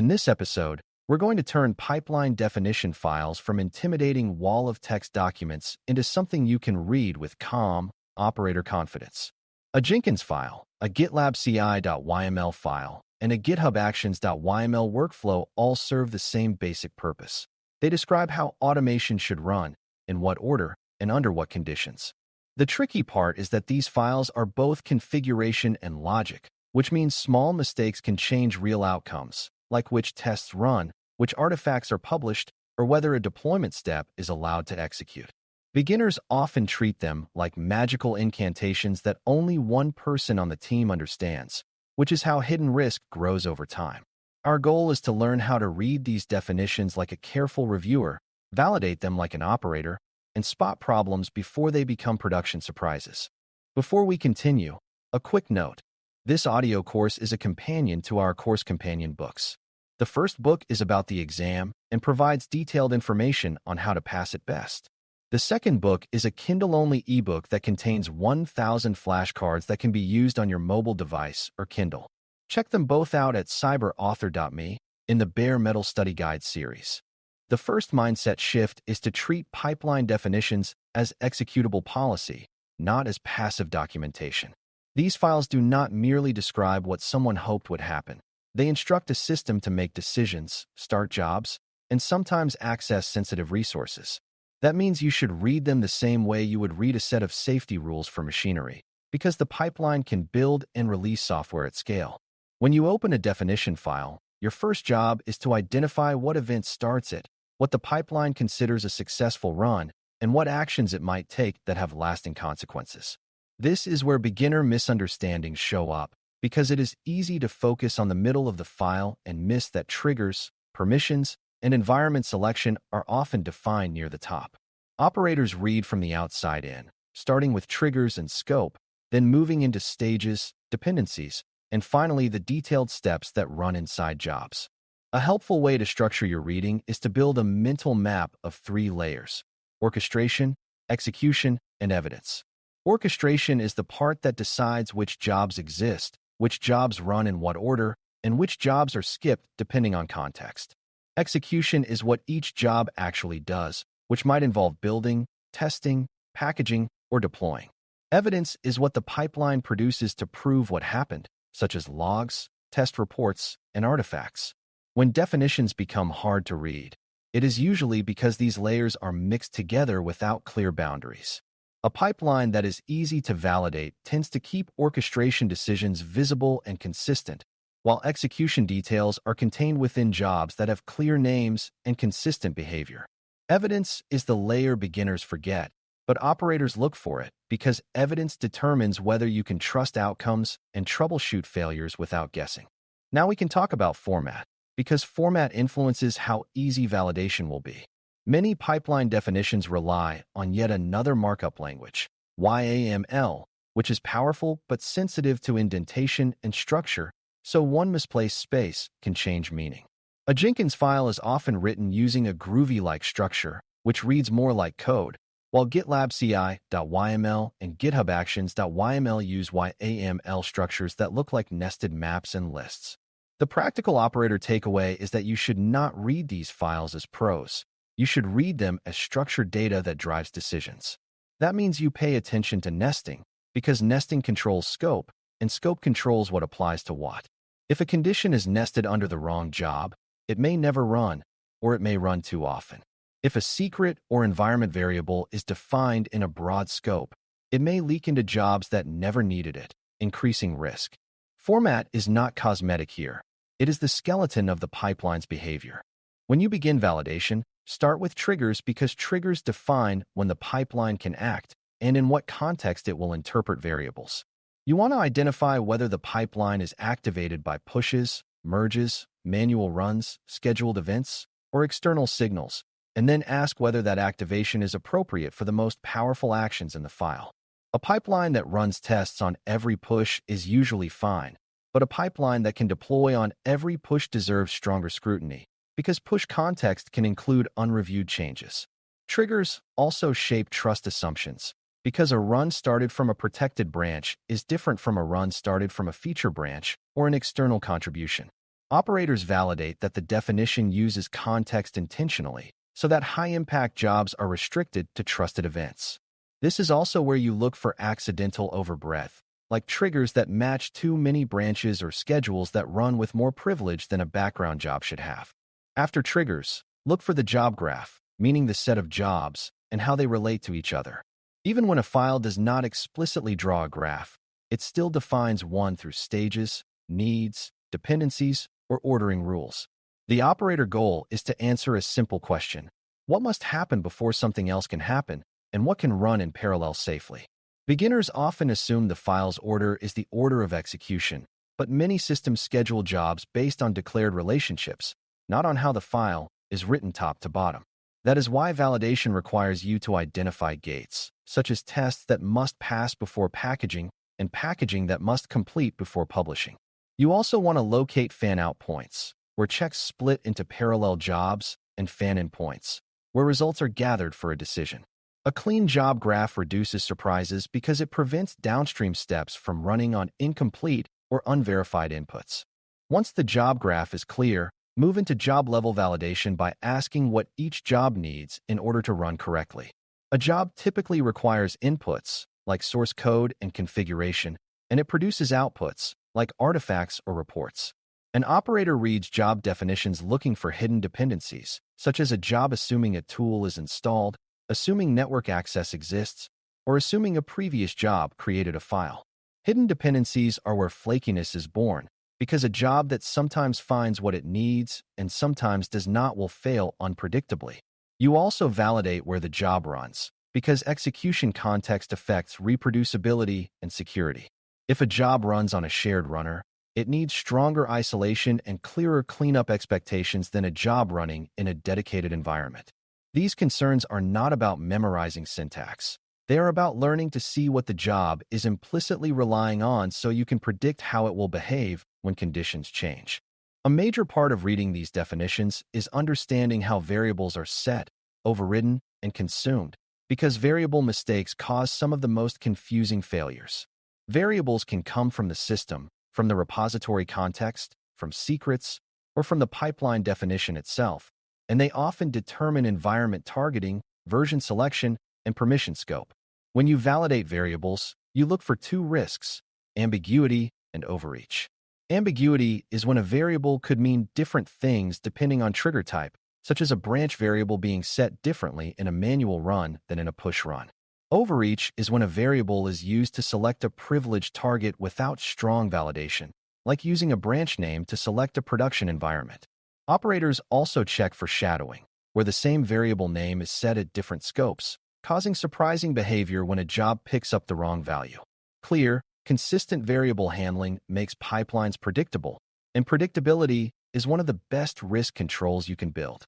In this episode, we're going to turn pipeline definition files from intimidating wall of text documents into something you can read with calm, operator confidence. A Jenkins file, a GitLab CI.yml file, and a GitHub Actions.yml workflow all serve the same basic purpose. They describe how automation should run, in what order, and under what conditions. The tricky part is that these files are both configuration and logic, which means small mistakes can change real outcomes, like which tests run, which artifacts are published, or whether a deployment step is allowed to execute. Beginners often treat them like magical incantations that only one person on the team understands, which is how hidden risk grows over time. Our goal is to learn how to read these definitions like a careful reviewer, validate them like an operator, and spot problems before they become production surprises. Before we continue, a quick note. This audio course is a companion to our course companion books. The first book is about the exam and provides detailed information on how to pass it best. The second book is a Kindle-only ebook that contains 1,000 flashcards that can be used on your mobile device or Kindle. Check them both out at cyber.author.me in the Bare Metal Study Guide series. The first mindset shift is to treat pipeline definitions as executable policy, not as passive documentation. These files do not merely describe what someone hoped would happen. They instruct a system to make decisions, start jobs, and sometimes access sensitive resources. That means you should read them the same way you would read a set of safety rules for machinery, because the pipeline can build and release software at scale. When you open a definition file, your first job is to identify what event starts it, what the pipeline considers a successful run, and what actions it might take that have lasting consequences. This is where beginner misunderstandings show up, because it is easy to focus on the middle of the file and miss that triggers, permissions, and environment selection are often defined near the top. Operators read from the outside in, starting with triggers and scope, then moving into stages, dependencies, and finally the detailed steps that run inside jobs. A helpful way to structure your reading is to build a mental map of 3 layers: orchestration, execution, and evidence. Orchestration is the part that decides which jobs exist, which jobs run in what order, and which jobs are skipped depending on context. Execution is what each job actually does, which might involve building, testing, packaging, or deploying. Evidence is what the pipeline produces to prove what happened, such as logs, test reports, and artifacts. When definitions become hard to read, it is usually because these layers are mixed together without clear boundaries. A pipeline that is easy to validate tends to keep orchestration decisions visible and consistent, while execution details are contained within jobs that have clear names and consistent behavior. Evidence is the layer beginners forget, but operators look for it because evidence determines whether you can trust outcomes and troubleshoot failures without guessing. Now we can talk about format, because format influences how easy validation will be. Many pipeline definitions rely on yet another markup language, YAML, which is powerful but sensitive to indentation and structure, so one misplaced space can change meaning. A Jenkins file is often written using a Groovy-like structure, which reads more like code, while GitLab CI.yml and GitHub Actions.yml use YAML structures that look like nested maps and lists. The practical operator takeaway is that you should not read these files as prose. You should read them as structured data that drives decisions. That means you pay attention to nesting, because nesting controls scope, and scope controls what applies to what. If a condition is nested under the wrong job, it may never run, or it may run too often. If a secret or environment variable is defined in a broad scope, it may leak into jobs that never needed it, increasing risk. Format is not cosmetic here. It is the skeleton of the pipeline's behavior. When you begin validation, start with triggers because triggers define when the pipeline can act and in what context it will interpret variables. You want to identify whether the pipeline is activated by pushes, merges, manual runs, scheduled events, or external signals, and then ask whether that activation is appropriate for the most powerful actions in the file. A pipeline that runs tests on every push is usually fine, but a pipeline that can deploy on every push deserves stronger scrutiny, because push context can include unreviewed changes. Triggers also shape trust assumptions, because a run started from a protected branch is different from a run started from a feature branch or an external contribution. Operators validate that the definition uses context intentionally, so that high-impact jobs are restricted to trusted events. This is also where you look for accidental overbreadth, like triggers that match too many branches or schedules that run with more privilege than a background job should have. After triggers, look for the job graph, meaning the set of jobs and how they relate to each other. Even when a file does not explicitly draw a graph, it still defines one through stages, needs, dependencies, or ordering rules. The operator goal is to answer a simple question: what must happen before something else can happen, and what can run in parallel safely? Beginners often assume the file's order is the order of execution, but many systems schedule jobs based on declared relationships, not on how the file is written top to bottom. That is why validation requires you to identify gates, such as tests that must pass before packaging and packaging that must complete before publishing. You also want to locate fan-out points, where checks split into parallel jobs, and fan-in points, where results are gathered for a decision. A clean job graph reduces surprises because it prevents downstream steps from running on incomplete or unverified inputs. Once the job graph is clear, move into job-level validation by asking what each job needs in order to run correctly. A job typically requires inputs, like source code and configuration, and it produces outputs, like artifacts or reports. An operator reads job definitions looking for hidden dependencies, such as a job assuming a tool is installed, assuming network access exists, or assuming a previous job created a file. Hidden dependencies are where flakiness is born, because a job that sometimes finds what it needs and sometimes does not will fail unpredictably. You also validate where the job runs, because execution context affects reproducibility and security. If a job runs on a shared runner, it needs stronger isolation and clearer cleanup expectations than a job running in a dedicated environment. These concerns are not about memorizing syntax. They are about learning to see what the job is implicitly relying on so you can predict how it will behave when conditions change. A major part of reading these definitions is understanding how variables are set, overridden, and consumed, because variable mistakes cause some of the most confusing failures. Variables can come from the system, from the repository context, from secrets, or from the pipeline definition itself, and they often determine environment targeting, version selection, and permission scope. When you validate variables, you look for two risks: ambiguity and overreach. Ambiguity is when a variable could mean different things depending on trigger type, such as a branch variable being set differently in a manual run than in a push run. Overreach is when a variable is used to select a privileged target without strong validation, like using a branch name to select a production environment. Operators also check for shadowing, where the same variable name is set at different scopes, causing surprising behavior when a job picks up the wrong value. Clear, consistent variable handling makes pipelines predictable, and predictability is one of the best risk controls you can build.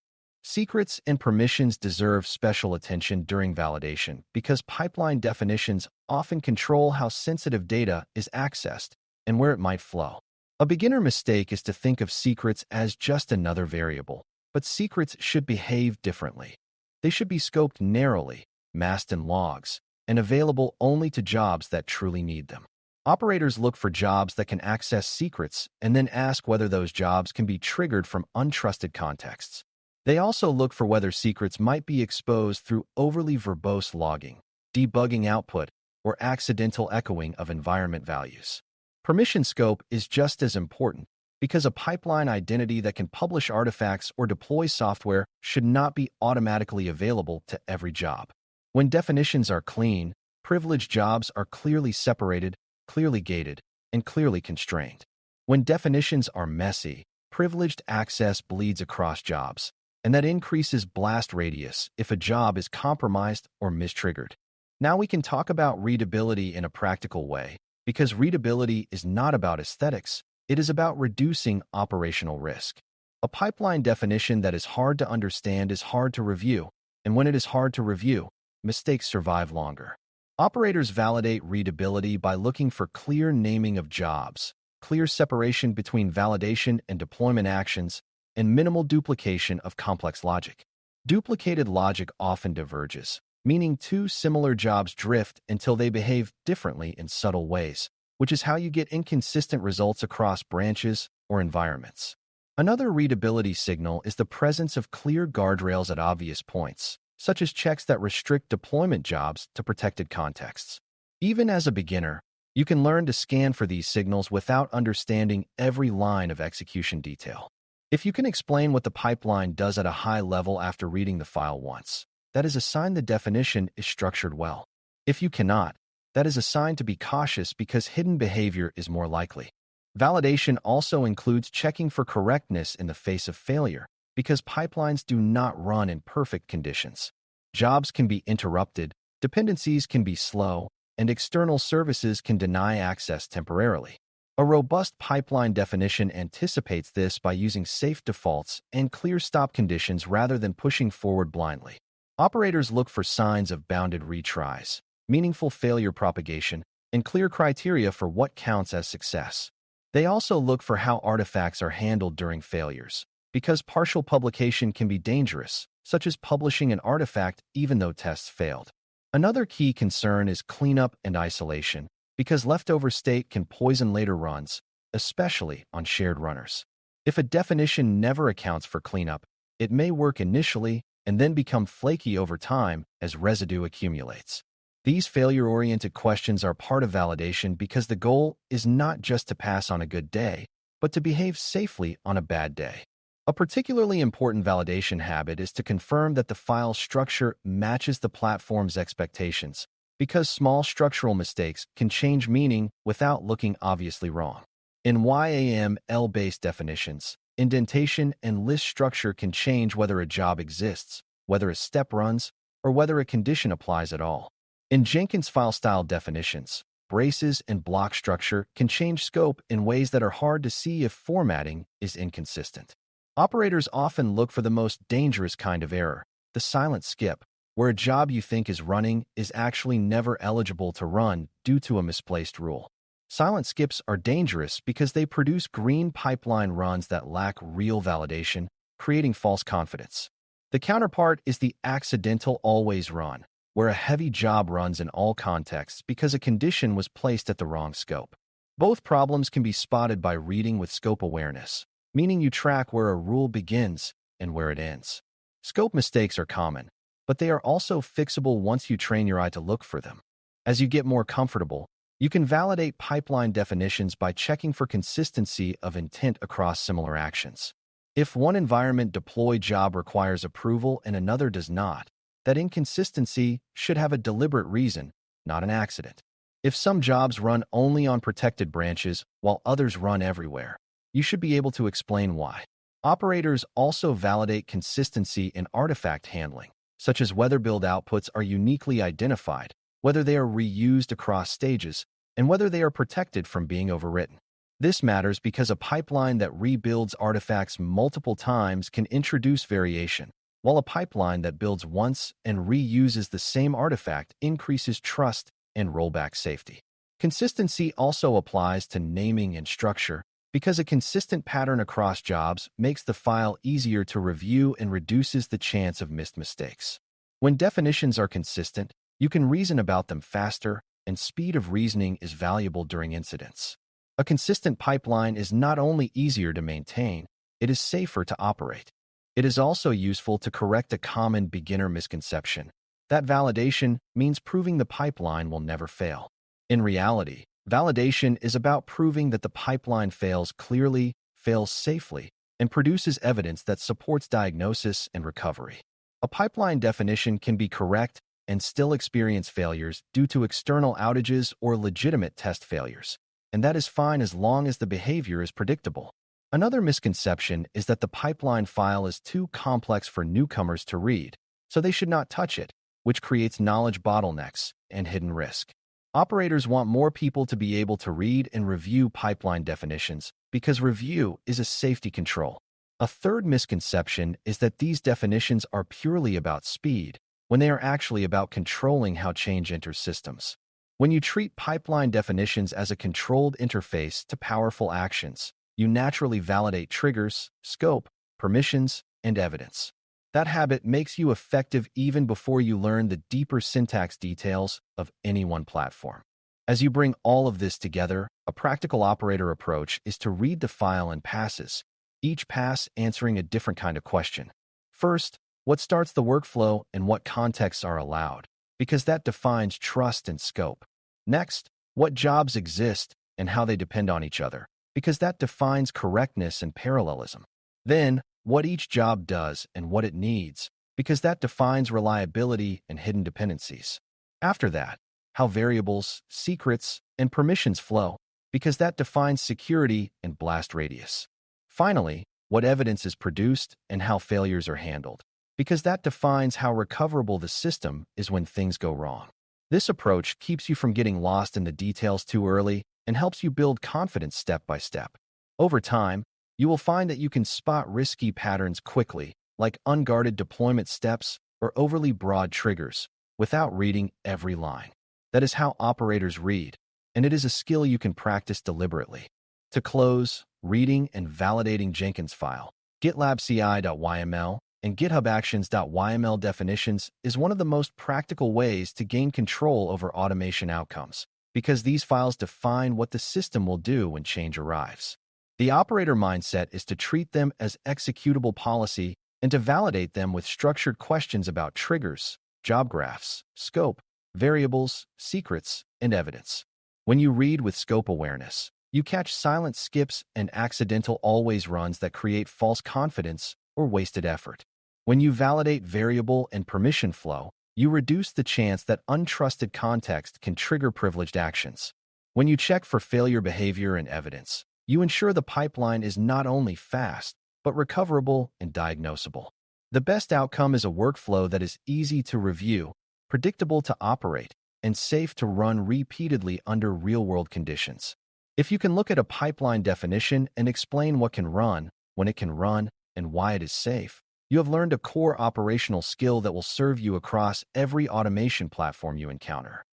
Secrets and permissions deserve special attention during validation because pipeline definitions often control how sensitive data is accessed and where it might flow. A beginner mistake is to think of secrets as just another variable, but secrets should behave differently. They should be scoped narrowly, masked in logs, and available only to jobs that truly need them. Operators look for jobs that can access secrets and then ask whether those jobs can be triggered from untrusted contexts. They also look for whether secrets might be exposed through overly verbose logging, debugging output, or accidental echoing of environment values. Permission scope is just as important because a pipeline identity that can publish artifacts or deploy software should not be automatically available to every job. When definitions are clean, privileged jobs are clearly separated, clearly gated, and clearly constrained. When definitions are messy, privileged access bleeds across jobs, and that increases blast radius if a job is compromised or mistriggered. Now we can talk about readability in a practical way, because readability is not about aesthetics, it is about reducing operational risk. A pipeline definition that is hard to understand is hard to review, and when it is hard to review, mistakes survive longer. Operators validate readability by looking for clear naming of jobs, clear separation between validation and deployment actions, and minimal duplication of complex logic. Duplicated logic often diverges, meaning two similar jobs drift until they behave differently in subtle ways, which is how you get inconsistent results across branches or environments. Another readability signal is the presence of clear guardrails at obvious points, such as checks that restrict deployment jobs to protected contexts. Even as a beginner, you can learn to scan for these signals without understanding every line of execution detail. If you can explain what the pipeline does at a high level after reading the file once, that is a sign the definition is structured well. If you cannot, that is a sign to be cautious because hidden behavior is more likely. Validation also includes checking for correctness in the face of failure, because pipelines do not run in perfect conditions. Jobs can be interrupted, dependencies can be slow, and external services can deny access temporarily. A robust pipeline definition anticipates this by using safe defaults and clear stop conditions rather than pushing forward blindly. Operators look for signs of bounded retries, meaningful failure propagation, and clear criteria for what counts as success. They also look for how artifacts are handled during failures, because partial publication can be dangerous, such as publishing an artifact even though tests failed. Another key concern is cleanup and isolation, because leftover state can poison later runs, especially on shared runners. If a definition never accounts for cleanup, it may work initially and then become flaky over time as residue accumulates. These failure-oriented questions are part of validation because the goal is not just to pass on a good day, but to behave safely on a bad day. A particularly important validation habit is to confirm that the file structure matches the platform's expectations, because small structural mistakes can change meaning without looking obviously wrong. In YAML-based definitions, indentation and list structure can change whether a job exists, whether a step runs, or whether a condition applies at all. In Jenkins file-style definitions, braces and block structure can change scope in ways that are hard to see if formatting is inconsistent. Operators often look for the most dangerous kind of error, the silent skip, where a job you think is running is actually never eligible to run due to a misplaced rule. Silent skips are dangerous because they produce green pipeline runs that lack real validation, creating false confidence. The counterpart is the accidental always run, where a heavy job runs in all contexts because a condition was placed at the wrong scope. Both problems can be spotted by reading with scope awareness, meaning you track where a rule begins and where it ends. Scope mistakes are common, but they are also fixable once you train your eye to look for them. As you get more comfortable, you can validate pipeline definitions by checking for consistency of intent across similar actions. If one environment deploy job requires approval and another does not, that inconsistency should have a deliberate reason, not an accident. If some jobs run only on protected branches while others run everywhere, you should be able to explain why. Operators also validate consistency in artifact handling, such as whether build outputs are uniquely identified, whether they are reused across stages, and whether they are protected from being overwritten. This matters because a pipeline that rebuilds artifacts multiple times can introduce variation, while a pipeline that builds once and reuses the same artifact increases trust and rollback safety. Consistency also applies to naming and structure, because a consistent pattern across jobs makes the file easier to review and reduces the chance of missed mistakes. When definitions are consistent, you can reason about them faster, and speed of reasoning is valuable during incidents. A consistent pipeline is not only easier to maintain, it is safer to operate. It is also useful to correct a common beginner misconception. That validation means proving the pipeline will never fail. In reality, validation is about proving that the pipeline fails clearly, fails safely, and produces evidence that supports diagnosis and recovery. A pipeline definition can be correct and still experience failures due to external outages or legitimate test failures, and that is fine as long as the behavior is predictable. Another misconception is that the pipeline file is too complex for newcomers to read, so they should not touch it, which creates knowledge bottlenecks and hidden risk. Operators want more people to be able to read and review pipeline definitions because review is a safety control. A third misconception is that these definitions are purely about speed, when they are actually about controlling how change enters systems. When you treat pipeline definitions as a controlled interface to powerful actions, you naturally validate triggers, scope, permissions, and evidence. That habit makes you effective even before you learn the deeper syntax details of any one platform. As you bring all of this together, a practical operator approach is to read the file in passes, each pass answering a different kind of question. First, what starts the workflow and what contexts are allowed, because that defines trust and scope. Next, what jobs exist and how they depend on each other, because that defines correctness and parallelism. Then, what each job does and what it needs, because that defines reliability and hidden dependencies. After that, how variables, secrets, and permissions flow, because that defines security and blast radius. Finally, what evidence is produced and how failures are handled, because that defines how recoverable the system is when things go wrong. This approach keeps you from getting lost in the details too early and helps you build confidence step by step. Over time, you will find that you can spot risky patterns quickly, like unguarded deployment steps or overly broad triggers, without reading every line. That is how operators read, and it is a skill you can practice deliberately. To close, reading and validating Jenkins file, GitLab CI.yml, and GitHub Actions.yml definitions is one of the most practical ways to gain control over automation outcomes, because these files define what the system will do when change arrives. The operator mindset is to treat them as executable policy and to validate them with structured questions about triggers, job graphs, scope, variables, secrets, and evidence. When you read with scope awareness, you catch silent skips and accidental always runs that create false confidence or wasted effort. When you validate variable and permission flow, you reduce the chance that untrusted context can trigger privileged actions. When you check for failure behavior and evidence, you ensure the pipeline is not only fast, but recoverable and diagnosable. The best outcome is a workflow that is easy to review, predictable to operate, and safe to run repeatedly under real-world conditions. If you can look at a pipeline definition and explain what can run, when it can run, and why it is safe, you have learned a core operational skill that will serve you across every automation platform you encounter.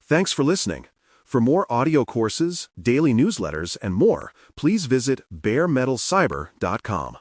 Thanks for listening. For more audio courses, daily newsletters, and more, please visit baremetalcyber.com.